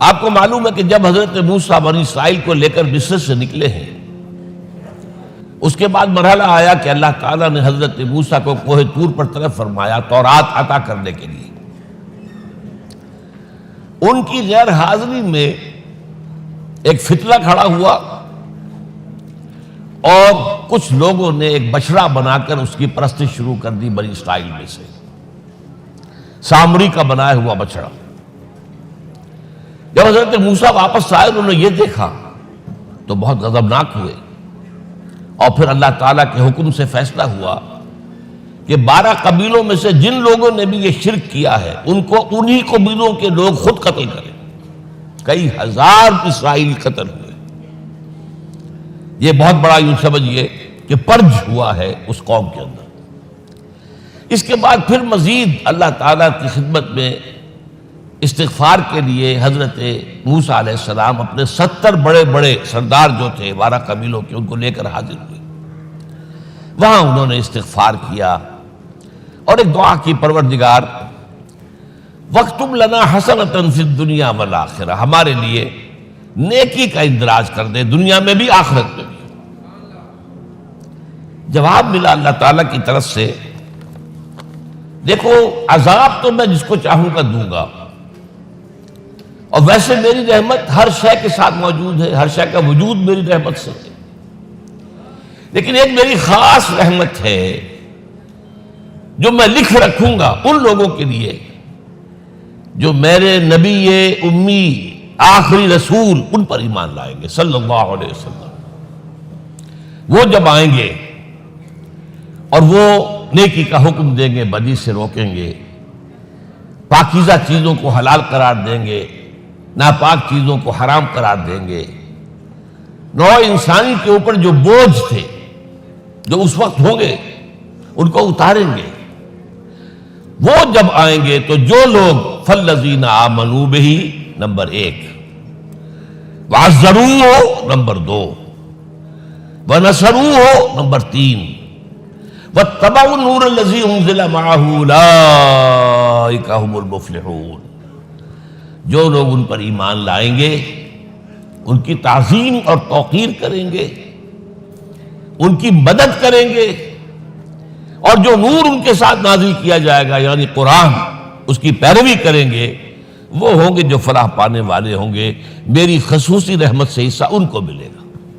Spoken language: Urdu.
آپ کو معلوم ہے کہ جب حضرت موسیٰ بنی اسرائیل کو لے کر مصر سے نکلے ہیں، اس کے بعد مرحلہ آیا کہ اللہ تعالیٰ نے حضرت موسیٰ کو کوہ طور پر طلب فرمایا تورات عطا کرنے کے لیے۔ ان کی غیر حاضری میں ایک فتنہ کھڑا ہوا اور کچھ لوگوں نے ایک بچڑا بنا کر اس کی پرستش شروع کر دی بنی اسرائیل میں سے، سامری کا بنایا ہوا بچڑا۔ جب حضرت موسیٰ واپس آئے انہوں نے یہ دیکھا تو بہت غضبناک ہوئے، اور پھر اللہ تعالیٰ کے حکم سے فیصلہ ہوا کہ 12 قبیلوں میں سے جن لوگوں نے بھی یہ شرک کیا ہے ان کو انہی قبیلوں کے لوگ خود قتل کریں۔ کئی ہزار اسرائیلی قتل ہوئے۔ یہ بہت بڑا یوں سمجھیے کہ پرج ہوا ہے اس قوم کے اندر۔ اس کے بعد پھر مزید اللہ تعالیٰ کی خدمت میں استغفار کے لیے حضرت موسیٰ علیہ السلام اپنے 70 بڑے بڑے سردار جو تھے 12 قبیلوں کے، ان کو لے کر حاضر ہوئے۔ وہاں انہوں نے استغفار کیا اور ایک دعا کی، پروردگار وَاكْتُبْ لَنَا حَسَنَةً فِي الدُّنْيَا وَالْآخِرَةِ، ہمارے لیے نیکی کا اندراج کر دے، دنیا میں بھی آخرت میں بھی۔ جواب ملا اللہ تعالیٰ کی طرف سے، دیکھو عذاب تو میں جس کو چاہوں گا دوں گا، اور ویسے میری رحمت ہر شے کے ساتھ موجود ہے، ہر شے کا وجود میری رحمت سے ہے، لیکن ایک میری خاص رحمت ہے جو میں لکھ رکھوں گا ان لوگوں کے لیے جو میرے نبی امی آخری رسول ان پر ایمان لائیں گے صلی اللہ علیہ وسلم۔ وہ جب آئیں گے اور وہ نیکی کا حکم دیں گے، بدی سے روکیں گے، پاکیزہ چیزوں کو حلال قرار دیں گے، ناپاک چیزوں کو حرام قرار دیں گے، نوع انسانی کے اوپر جو بوجھ تھے جو اس وقت ہوں گے ان کو اتاریں گے۔ وہ جب آئیں گے تو جو لوگ فَالَّذِينَ آمَنُوا بِهِ نمبر 1، وَعَزَّرُوهُ نمبر 2، وَنَصَرُوهُ نمبر 3، وَاتَّبَعُوا النُّورَ الَّذِي أُنزِلَ مَعَهُ أُولَٰئِكَ هُمُ الْمُفْلِحُونَ۔ جو لوگ ان پر ایمان لائیں گے، ان کی تعظیم اور توقیر کریں گے، ان کی مدد کریں گے، اور جو نور ان کے ساتھ نازل کیا جائے گا یعنی قرآن، اس کی پیروی کریں گے، وہ ہوں گے جو فلاح پانے والے ہوں گے، میری خصوصی رحمت سے حصہ ان کو ملے گا۔